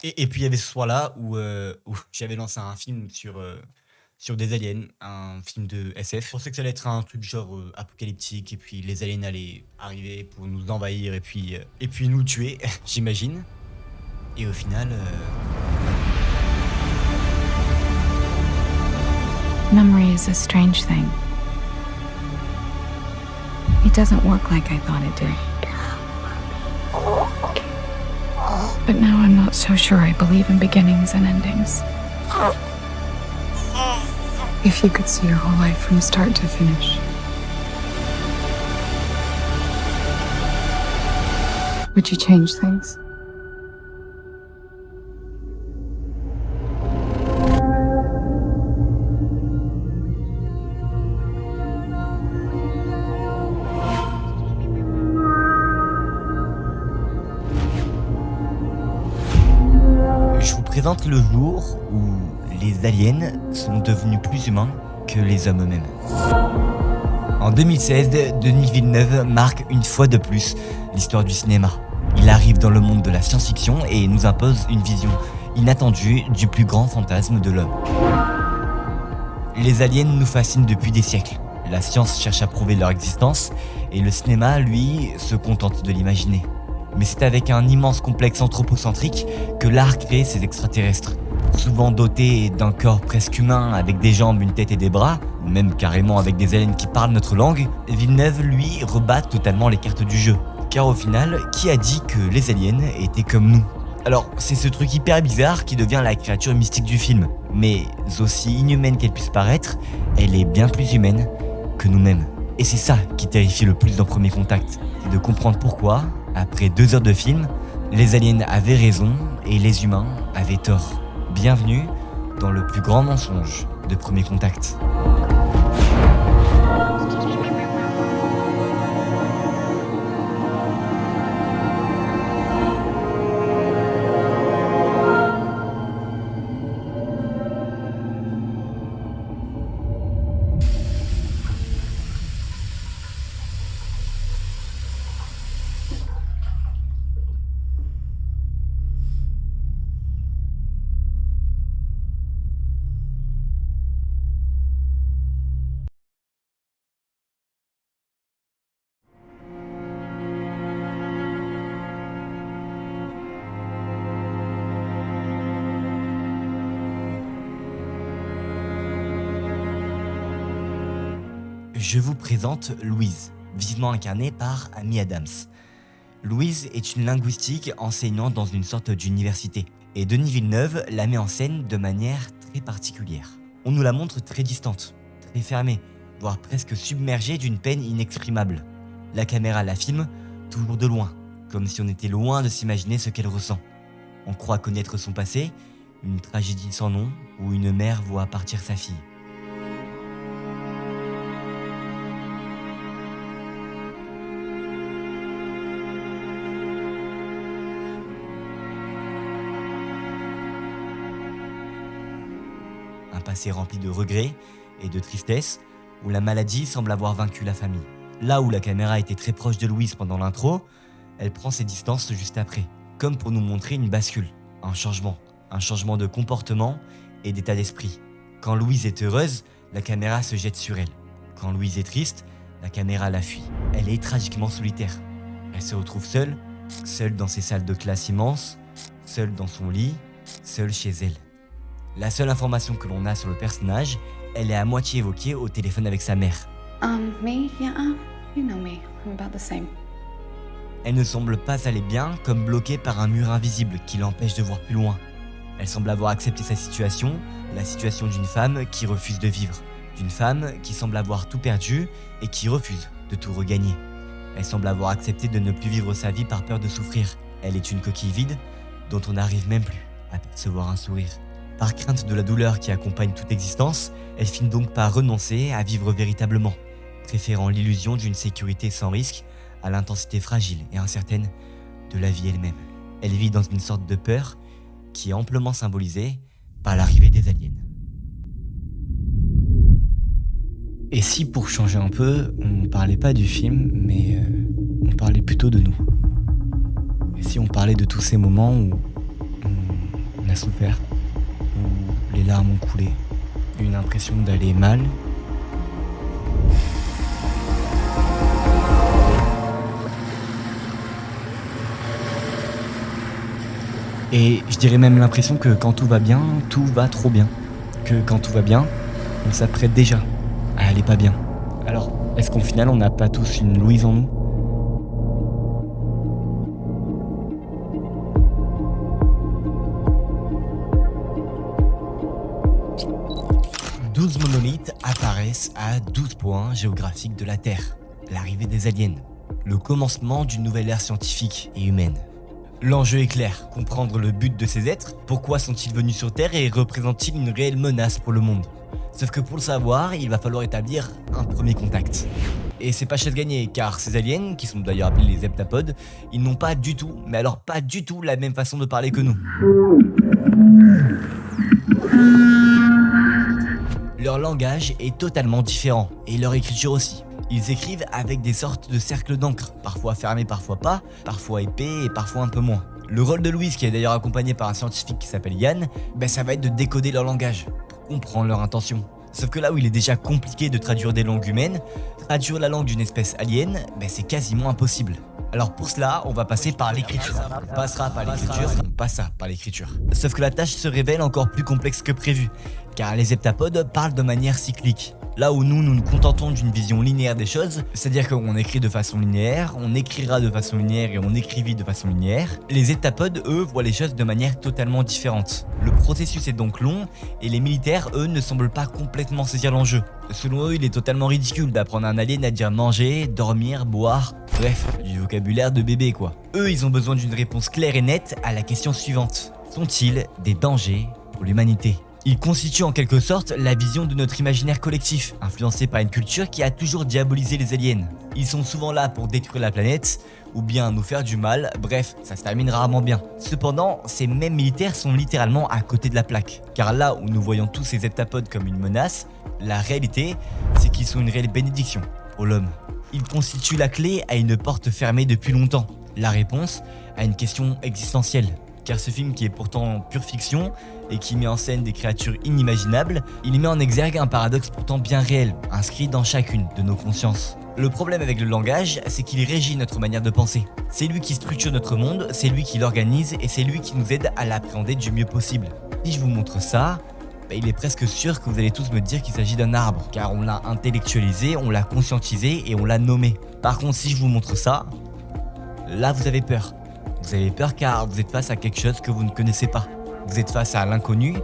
Et puis il y avait ce soir-là où j'avais lancé un film sur des aliens, un film de SF. Je pensais que ça allait être un truc genre apocalyptique, et puis les aliens allaient arriver pour nous envahir et puis nous tuer, j'imagine. Et au final, Memory is a strange thing. It doesn't work like I thought it did. But now I'm not so sure I believe in beginnings and endings. If you could see your whole life from start to finish, would you change things? je vous présente le jour où les aliens sont devenus plus humains que les hommes eux-mêmes. En 2016, Denis Villeneuve marque une fois de plus l'histoire du cinéma. Il arrive dans le monde de la science-fiction et nous impose une vision inattendue du plus grand fantasme de l'homme. Les aliens nous fascinent depuis des siècles. La science cherche à prouver leur existence et le cinéma, lui, se contente de l'imaginer. Mais c'est avec un immense complexe anthropocentrique que l'art crée ces extraterrestres. Souvent dotés d'un corps presque humain avec des jambes, une tête et des bras, ou même carrément avec des aliens qui parlent notre langue, Villeneuve, lui, rebat totalement les cartes du jeu. Car au final, qui a dit que les aliens étaient comme nous ? Alors, c'est ce truc hyper bizarre qui devient la créature mystique du film. Mais aussi inhumaine qu'elle puisse paraître, elle est bien plus humaine que nous-mêmes. Et c'est ça qui terrifie le plus dans Premier Contact, c'est de comprendre pourquoi, après 2 heures de film, les aliens avaient raison et les humains avaient tort. Bienvenue dans le plus grand mensonge de Premier Contact. Je vous présente Louise, vivement incarnée par Amy Adams. Louise est une linguistique enseignante dans une sorte d'université, et Denis Villeneuve la met en scène de manière très particulière. On nous la montre très distante, très fermée, voire presque submergée d'une peine inexprimable. La caméra la filme toujours de loin, comme si on était loin de s'imaginer ce qu'elle ressent. On croit connaître son passé, une tragédie sans nom, où une mère voit partir sa fille. Un passé rempli de regrets et de tristesse, où la maladie semble avoir vaincu la famille. Là où la caméra était très proche de Louise pendant l'intro, elle prend ses distances juste après, comme pour nous montrer une bascule, un changement de comportement et d'état d'esprit. Quand Louise est heureuse, la caméra se jette sur elle. Quand Louise est triste, la caméra la fuit. Elle est tragiquement solitaire. Elle se retrouve seule dans ses salles de classe immenses, seule dans son lit, seule chez elle. La seule information que l'on a sur le personnage, elle est à moitié évoquée au téléphone avec sa mère. Me? Yeah, you know me. I'm about the same. Elle ne semble pas aller bien, comme bloquée par un mur invisible qui l'empêche de voir plus loin. Elle semble avoir accepté sa situation, la situation d'une femme qui refuse de vivre, d'une femme qui semble avoir tout perdu et qui refuse de tout regagner. Elle semble avoir accepté de ne plus vivre sa vie par peur de souffrir. Elle est une coquille vide dont on n'arrive même plus à percevoir un sourire. Par crainte de la douleur qui accompagne toute existence, elle finit donc par renoncer à vivre véritablement, préférant l'illusion d'une sécurité sans risque à l'intensité fragile et incertaine de la vie elle-même. Elle vit dans une sorte de peur qui est amplement symbolisée par l'arrivée des aliens. Et si pour changer un peu, on parlait pas du film, mais on parlait plutôt de nous. Et si on parlait de tous ces moments où a souffert, où les larmes ont coulé, une impression d'aller mal. Et je dirais même l'impression que quand tout va bien, tout va trop bien. Que quand tout va bien, on s'apprête déjà à aller pas bien. Alors, est-ce qu'au final, on n'a pas tous une Louise en nous ? « 12 monolithes apparaissent à 12 points géographiques de la Terre. L'arrivée des aliens. Le commencement d'une nouvelle ère scientifique et humaine. L'enjeu est clair, comprendre le but de ces êtres, pourquoi sont-ils venus sur Terre et représentent-ils une réelle menace pour le monde. Sauf que pour le savoir, il va falloir établir un premier contact. Et c'est pas chose gagnée, car ces aliens, qui sont d'ailleurs appelés les heptapodes, ils n'ont pas du tout, mais alors pas du tout la même façon de parler que nous. Leur langage est totalement différent, et leur écriture aussi. Ils écrivent avec des sortes de cercles d'encre, parfois fermés, parfois pas, parfois épais et parfois un peu moins. Le rôle de Louise, qui est d'ailleurs accompagné par un scientifique qui s'appelle Yann, ça va être de décoder leur langage, pour comprendre leur intention. Sauf que là où il est déjà compliqué de traduire des langues humaines, traduire la langue d'une espèce alien, c'est quasiment impossible. Alors pour cela, on va passer par l'écriture. On passera par l'écriture, on passa par l'écriture. Sauf que la tâche se révèle encore plus complexe que prévu, car les heptapodes parlent de manière cyclique. Là où nous nous contentons d'une vision linéaire des choses, c'est-à-dire qu'on écrit de façon linéaire, on écrira de façon linéaire et on écrivit de façon linéaire, les heptapodes, eux, voient les choses de manière totalement différente. Le processus est donc long et les militaires, eux, ne semblent pas complètement saisir l'enjeu. Selon eux, il est totalement ridicule d'apprendre à un alien à dire manger, dormir, boire, bref, du vocabulaire de bébé quoi. Eux, ils ont besoin d'une réponse claire et nette à la question suivante. Sont-ils des dangers pour l'humanité ? Ils constituent en quelque sorte la vision de notre imaginaire collectif, influencé par une culture qui a toujours diabolisé les aliens. Ils sont souvent là pour détruire la planète, ou bien nous faire du mal, bref, ça se termine rarement bien. Cependant, ces mêmes militaires sont littéralement à côté de la plaque, car là où nous voyons tous ces heptapodes comme une menace, la réalité, c'est qu'ils sont une réelle bénédiction pour l'homme. Ils constituent la clé à une porte fermée depuis longtemps, la réponse à une question existentielle. Car ce film qui est pourtant pure fiction et qui met en scène des créatures inimaginables, il y met en exergue un paradoxe pourtant bien réel, inscrit dans chacune de nos consciences. Le problème avec le langage, c'est qu'il régit notre manière de penser. C'est lui qui structure notre monde, c'est lui qui l'organise et c'est lui qui nous aide à l'appréhender du mieux possible. Si je vous montre ça, il est presque sûr que vous allez tous me dire qu'il s'agit d'un arbre, car on l'a intellectualisé, on l'a conscientisé et on l'a nommé. Par contre, si je vous montre ça, là vous avez peur. Vous avez peur car vous êtes face à quelque chose que vous ne connaissez pas. Vous êtes face à l'inconnu,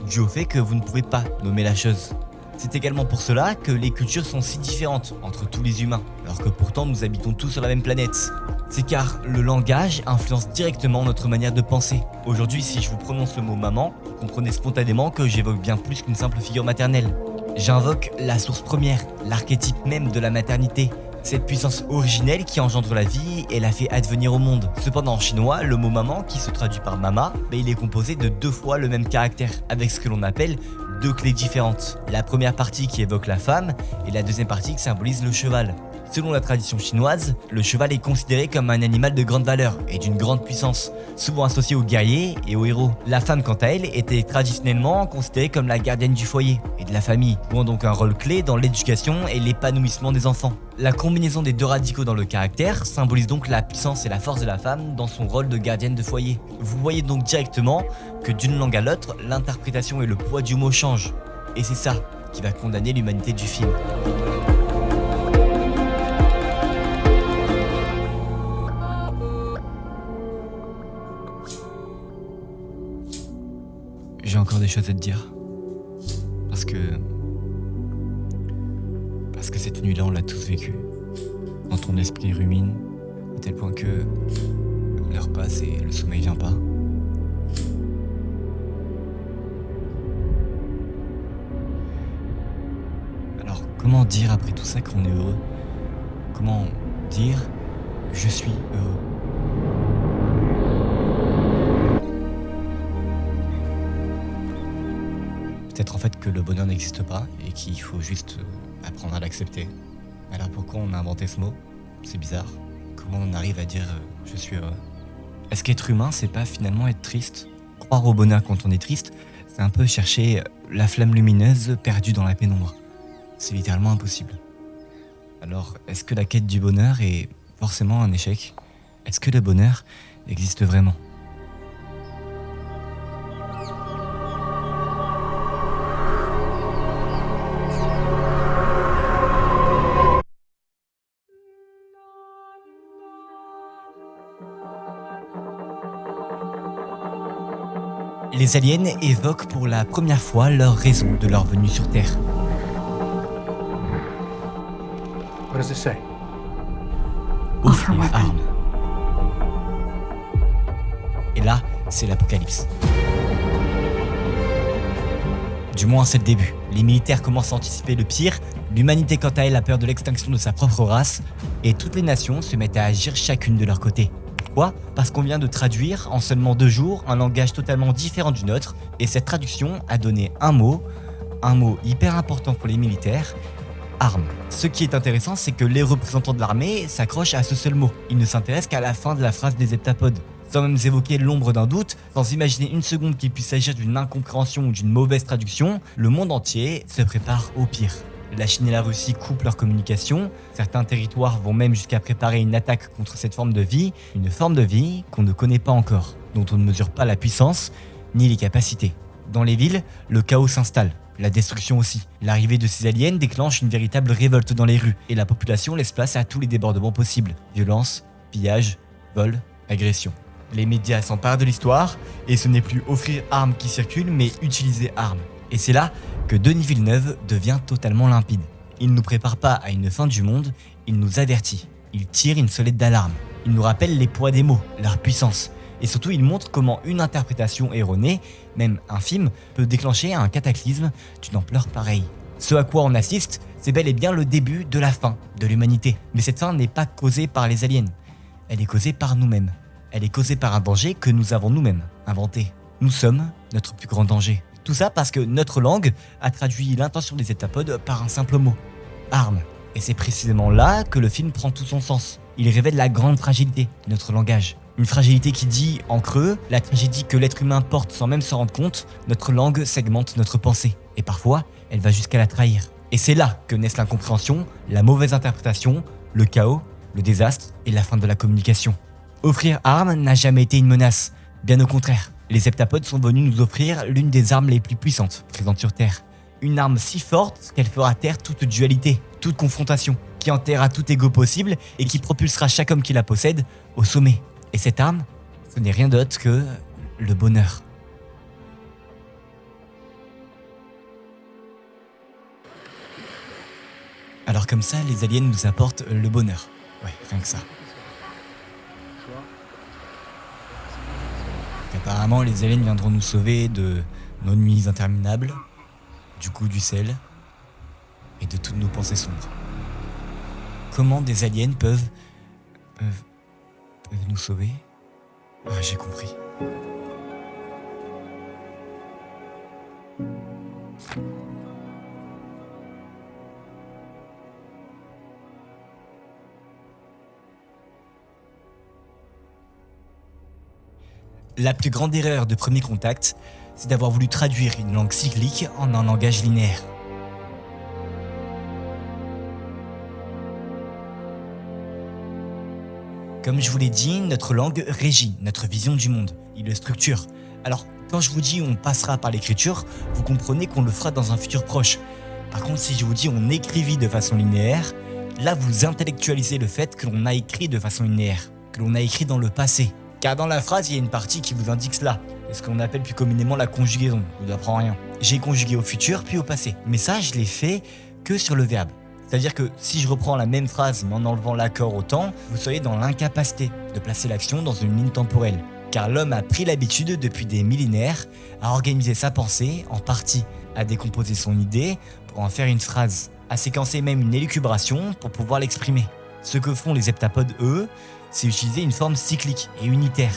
dû au fait que vous ne pouvez pas nommer la chose. C'est également pour cela que les cultures sont si différentes entre tous les humains, alors que pourtant nous habitons tous sur la même planète. C'est car le langage influence directement notre manière de penser. Aujourd'hui, si je vous prononce le mot maman, comprenez spontanément que j'évoque bien plus qu'une simple figure maternelle. J'invoque la source première, l'archétype même de la maternité. Cette puissance originelle qui engendre la vie et la fait advenir au monde. Cependant en chinois, le mot maman, qui se traduit par mama, il est composé de 2 fois le même caractère, avec ce que l'on appelle 2 clés différentes. La première partie qui évoque la femme et la deuxième partie qui symbolise le cheval. Selon la tradition chinoise, le cheval est considéré comme un animal de grande valeur et d'une grande puissance, souvent associé aux guerriers et aux héros. La femme, quant à elle, était traditionnellement considérée comme la gardienne du foyer et de la famille, jouant donc un rôle clé dans l'éducation et l'épanouissement des enfants. La combinaison des 2 radicaux dans le caractère symbolise donc la puissance et la force de la femme dans son rôle de gardienne de foyer. Vous voyez donc directement que d'une langue à l'autre, l'interprétation et le poids du mot changent. Et c'est ça qui va condamner l'humanité du film. J'ai encore des choses à te dire. Parce que cette nuit-là, on l'a tous vécu. Quand ton esprit rumine, à tel point que l'heure passe et le sommeil vient pas. Alors, comment dire après tout ça qu'on est heureux ? Comment dire « je suis heureux » ? Peut-être en fait que le bonheur n'existe pas et qu'il faut juste apprendre à l'accepter. Alors pourquoi on a inventé ce mot ? C'est bizarre. Comment on arrive à dire je suis heureux ? Est-ce qu'être humain, c'est pas finalement être triste ? croire au bonheur quand on est triste, c'est un peu chercher la flamme lumineuse perdue dans la pénombre. C'est littéralement impossible. Alors, est-ce que la quête du bonheur est forcément un échec ? Est-ce que le bonheur existe vraiment ? Les aliens évoquent pour la première fois leur raison de leur venue sur Terre. What does it say? Offrir weapon. armes. Et là, c'est l'apocalypse. Du moins, c'est le début. Les militaires commencent à anticiper le pire, l'humanité quant à elle a peur de l'extinction de sa propre race, et toutes les nations se mettent à agir chacune de leur côté. Pourquoi ? Parce qu'on vient de traduire en seulement 2 jours un langage totalement différent du nôtre, et cette traduction a donné un mot hyper important pour les militaires, armes. Ce qui est intéressant, c'est que les représentants de l'armée s'accrochent à ce seul mot. Ils ne s'intéressent qu'à la fin de la phrase des heptapodes. Sans même évoquer l'ombre d'un doute, sans imaginer une seconde qu'il puisse s'agir d'une incompréhension ou d'une mauvaise traduction, le monde entier se prépare au pire. La Chine et la Russie coupent leur communication, certains territoires vont même jusqu'à préparer une attaque contre cette forme de vie, une forme de vie qu'on ne connaît pas encore, dont on ne mesure pas la puissance ni les capacités. Dans les villes, le chaos s'installe, la destruction aussi. L'arrivée de ces aliens déclenche une véritable révolte dans les rues, et la population laisse place à tous les débordements possibles. Violence, pillage, vol, agression. Les médias s'emparent de l'histoire, et ce n'est plus offrir armes qui circulent, mais utiliser armes. Et c'est là que Denis Villeneuve devient totalement limpide. Il ne nous prépare pas à une fin du monde, il nous avertit. Il tire une sonnette d'alarme. Il nous rappelle les poids des mots, leur puissance. Et surtout, il montre comment une interprétation erronée, même infime, peut déclencher un cataclysme d'une ampleur pareille. Ce à quoi on assiste, c'est bel et bien le début de la fin de l'humanité. Mais cette fin n'est pas causée par les aliens. Elle est causée par nous-mêmes. Elle est causée par un danger que nous avons nous-mêmes inventé. Nous sommes notre plus grand danger. Tout ça parce que notre langue a traduit l'intention des heptapodes par un simple mot, arme. Et c'est précisément là que le film prend tout son sens. Il révèle la grande fragilité de notre langage. Une fragilité qui dit, en creux, la tragédie que l'être humain porte sans même s'en rendre compte. Notre langue segmente notre pensée. Et parfois, elle va jusqu'à la trahir. Et c'est là que naissent l'incompréhension, la mauvaise interprétation, le chaos, le désastre et la fin de la communication. Offrir armes n'a jamais été une menace. Bien au contraire. Les heptapodes sont venus nous offrir l'une des armes les plus puissantes présentes sur Terre. Une arme si forte qu'elle fera taire toute dualité, toute confrontation, qui enterrera tout ego possible et qui propulsera chaque homme qui la possède au sommet. Et cette arme, ce n'est rien d'autre que le bonheur. Alors comme ça, les aliens nous apportent le bonheur. Ouais, rien que ça. Apparemment, les aliens viendront nous sauver de nos nuits interminables, du goût du sel et de toutes nos pensées sombres. Comment des aliens peuvent nous sauver ? Ah, j'ai compris. La plus grande erreur de premier contact, c'est d'avoir voulu traduire une langue cyclique en un langage linéaire. Comme je vous l'ai dit, notre langue régit notre vision du monde, il le structure. Alors, quand je vous dis on passera par l'écriture, vous comprenez qu'on le fera dans un futur proche. Par contre, si je vous dis on écrivit de façon linéaire, là vous intellectualisez le fait que l'on a écrit de façon linéaire, que l'on a écrit dans le passé. Car dans la phrase, il y a une partie qui vous indique cela. C'est ce qu'on appelle plus communément la conjugaison. Je vous apprends rien. J'ai conjugué au futur puis au passé. Mais ça, je l'ai fait que sur le verbe. C'est-à-dire que si je reprends la même phrase mais en enlevant l'accord au temps, vous seriez dans l'incapacité de placer l'action dans une ligne temporelle. Car l'homme a pris l'habitude depuis des millénaires à organiser sa pensée en partie, à décomposer son idée pour en faire une phrase, à séquencer même une élucubration pour pouvoir l'exprimer. Ce que font les heptapodes, eux, c'est utiliser une forme cyclique et unitaire.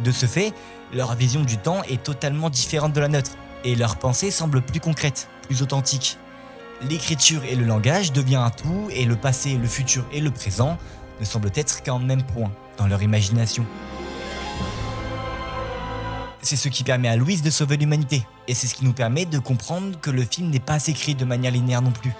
De ce fait, leur vision du temps est totalement différente de la nôtre, et leur pensée semble plus concrète, plus authentique. L'écriture et le langage deviennent un tout, et le passé, le futur et le présent ne semblent être qu'en même point dans leur imagination. C'est ce qui permet à Louise de sauver l'humanité, et c'est ce qui nous permet de comprendre que le film n'est pas écrit de manière linéaire non plus.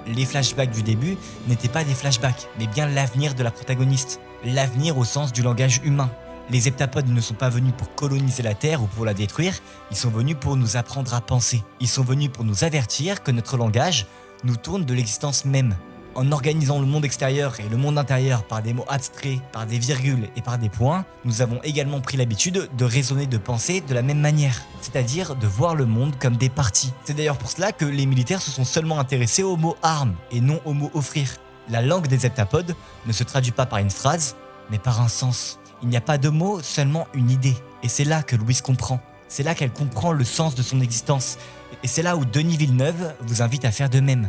Les flashbacks du début n'étaient pas des flashbacks, mais bien l'avenir de la protagoniste. L'avenir au sens du langage humain. Les heptapodes ne sont pas venus pour coloniser la Terre ou pour la détruire, ils sont venus pour nous apprendre à penser. Ils sont venus pour nous avertir que notre langage nous tourne de l'existence même. En organisant le monde extérieur et le monde intérieur par des mots abstraits, par des virgules et par des points, nous avons également pris l'habitude de raisonner, de penser de la même manière, c'est-à-dire de voir le monde comme des parties. C'est d'ailleurs pour cela que les militaires se sont seulement intéressés au mot arme et non au mot offrir. La langue des heptapodes ne se traduit pas par une phrase, mais par un sens. Il n'y a pas de mots, seulement une idée. Et c'est là que Louise comprend. C'est là qu'elle comprend le sens de son existence. Et c'est là où Denis Villeneuve vous invite à faire de même.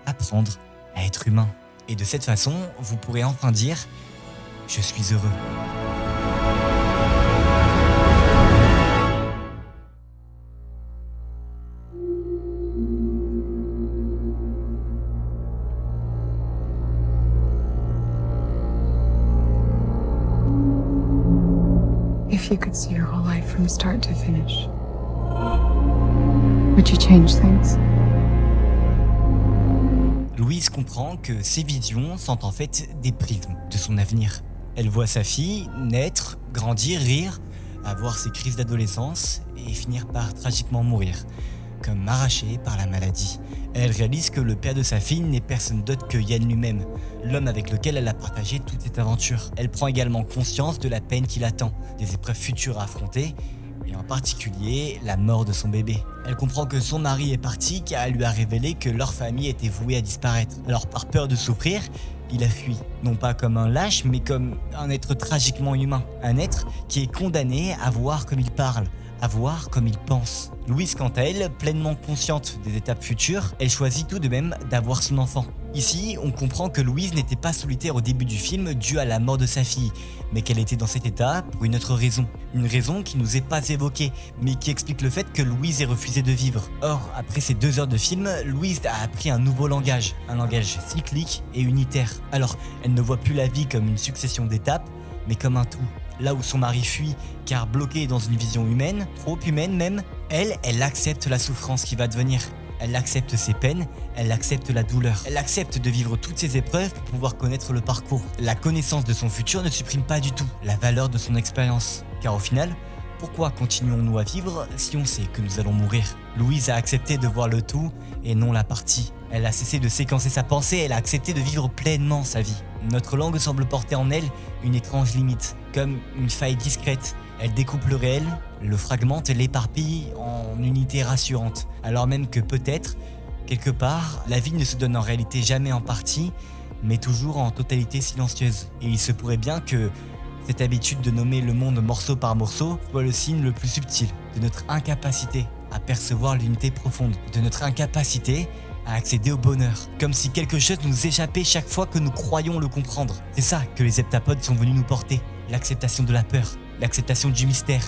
Apprendre à être humain. Et de cette façon, vous pourrez enfin dire « Je suis heureux ». If you could see your whole life from start to finish, would you change things? Louise comprend que ses visions sont en fait des prismes de son avenir. Elle voit sa fille naître, grandir, rire, avoir ses crises d'adolescence et finir par tragiquement mourir, comme arrachée par la maladie. Elle réalise que le père de sa fille n'est personne d'autre que Yann lui-même, l'homme avec lequel elle a partagé toute cette aventure. Elle prend également conscience de la peine qui l'attend, des épreuves futures à affronter, et en particulier la mort de son bébé. Elle comprend que son mari est parti car elle lui a révélé que leur famille était vouée à disparaître. Alors par peur de souffrir, il a fui. Non pas comme un lâche, mais comme un être tragiquement humain. Un être qui est condamné à voir comme il parle, à voir comme il pense. Louise, quant à elle, pleinement consciente des étapes futures, elle choisit tout de même d'avoir son enfant. Ici, on comprend que Louise n'était pas solitaire au début du film dû à la mort de sa fille, mais qu'elle était dans cet état pour une autre raison. Une raison qui nous est pas évoquée, mais qui explique le fait que Louise ait refusé de vivre. Or, après ces 2 heures de film, Louise a appris un nouveau langage, un langage cyclique et unitaire. Alors, elle ne voit plus la vie comme une succession d'étapes, mais comme un tout. Là où son mari fuit, car bloqué dans une vision humaine, trop humaine même, elle accepte la souffrance qui va devenir. Elle accepte ses peines, elle accepte la douleur. Elle accepte de vivre toutes ces épreuves pour pouvoir connaître le parcours. La connaissance de son futur ne supprime pas du tout la valeur de son expérience. Car au final, pourquoi continuons-nous à vivre si on sait que nous allons mourir? Louise a accepté de voir le tout et non la partie. Elle a cessé de séquencer sa pensée, elle a accepté de vivre pleinement sa vie. Notre langue semble porter en elle une étrange limite, comme une faille discrète. Elle découpe le réel, le fragmente et l'éparpille en unités rassurantes, alors même que peut-être, quelque part, la vie ne se donne en réalité jamais en partie, mais toujours en totalité silencieuse. Et il se pourrait bien que cette habitude de nommer le monde morceau par morceau soit le signe le plus subtil de notre incapacité à percevoir l'unité profonde, de notre incapacité à accéder au bonheur, comme si quelque chose nous échappait chaque fois que nous croyons le comprendre. C'est ça que les heptapodes sont venus nous porter, l'acceptation de la peur, l'acceptation du mystère,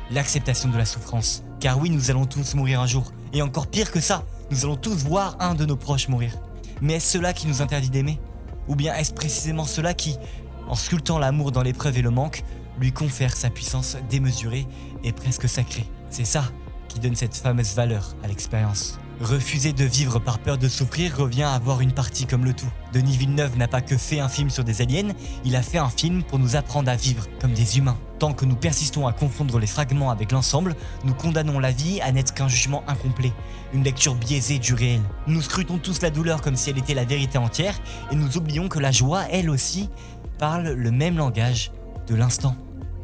l'acceptation de la souffrance. Car oui, nous allons tous mourir un jour, et encore pire que ça, nous allons tous voir un de nos proches mourir. Mais est-ce cela qui nous interdit d'aimer? Ou bien est-ce précisément cela qui, en sculptant l'amour dans l'épreuve et le manque, lui confère sa puissance démesurée et presque sacrée? C'est ça qui donne cette fameuse valeur à l'expérience. Refuser de vivre par peur de souffrir revient à voir une partie comme le tout. Denis Villeneuve n'a pas que fait un film sur des aliens, il a fait un film pour nous apprendre à vivre comme des humains. Tant que nous persistons à confondre les fragments avec l'ensemble, nous condamnons la vie à n'être qu'un jugement incomplet, une lecture biaisée du réel. Nous scrutons tous la douleur comme si elle était la vérité entière et nous oublions que la joie, elle aussi, parle le même langage de l'instant.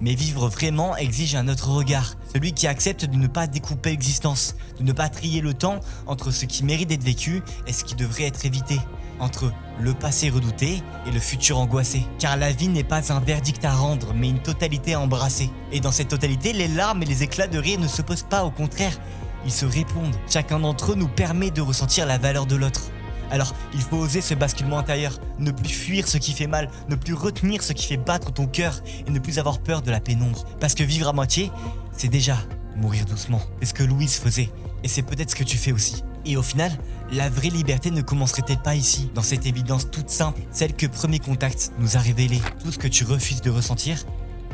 Mais vivre vraiment exige un autre regard, celui qui accepte de ne pas découper l'existence, de ne pas trier le temps entre ce qui mérite d'être vécu et ce qui devrait être évité, entre le passé redouté et le futur angoissé. Car la vie n'est pas un verdict à rendre, mais une totalité à embrasser. Et dans cette totalité, les larmes et les éclats de rire ne s'opposent pas, au contraire, ils se répondent. Chacun d'entre eux nous permet de ressentir la valeur de l'autre. Alors, il faut oser ce basculement intérieur, ne plus fuir ce qui fait mal, ne plus retenir ce qui fait battre ton cœur et ne plus avoir peur de la pénombre. Parce que vivre à moitié, c'est déjà mourir doucement. C'est ce que Louise faisait Et c'est peut-être ce que tu fais aussi. Et au final, la vraie liberté ne commencerait-elle pas ici, dans cette évidence toute simple, celle que Premier Contact nous a révélée. Tout ce que tu refuses de ressentir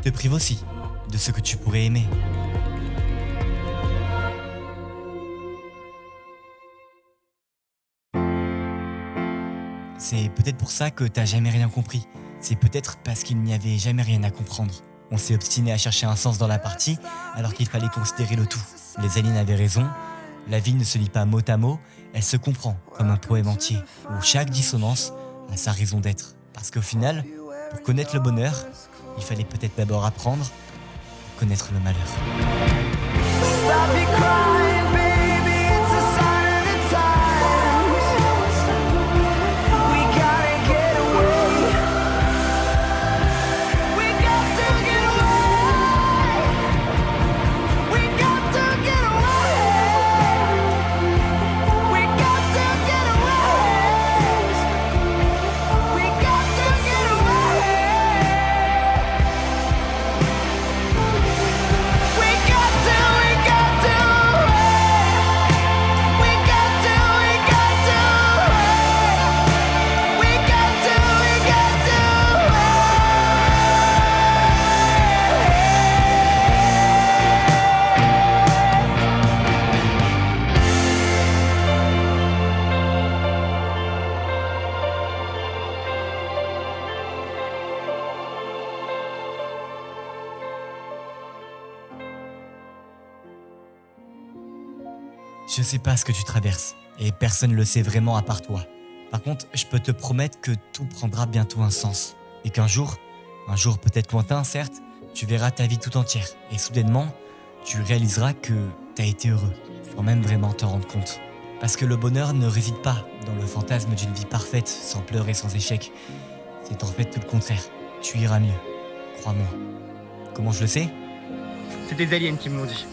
te prive aussi de ce que tu pourrais aimer. C'est peut-être pour ça que t'as jamais rien compris. C'est peut-être parce qu'il n'y avait jamais rien à comprendre. On s'est obstiné à chercher un sens dans la partie, alors qu'il fallait considérer le tout. Les aliens avaient raison, la vie ne se lit pas mot à mot, elle se comprend comme un poème entier, où chaque dissonance a sa raison d'être. Parce qu'au final, pour connaître le bonheur, il fallait peut-être d'abord apprendre à connaître le malheur. Je sais pas ce que tu traverses, et personne le sait vraiment à part toi. Par contre, je peux te promettre que tout prendra bientôt un sens. Et qu'un jour peut-être lointain certes, tu verras ta vie tout entière. Et soudainement, tu réaliseras que t'as été heureux, sans même vraiment t'en rendre compte. Parce que le bonheur ne réside pas dans le fantasme d'une vie parfaite, sans pleurs et sans échecs. C'est en fait tout le contraire. Tu iras mieux, crois-moi. Comment je le sais ? C'est des aliens qui me l'ont dit.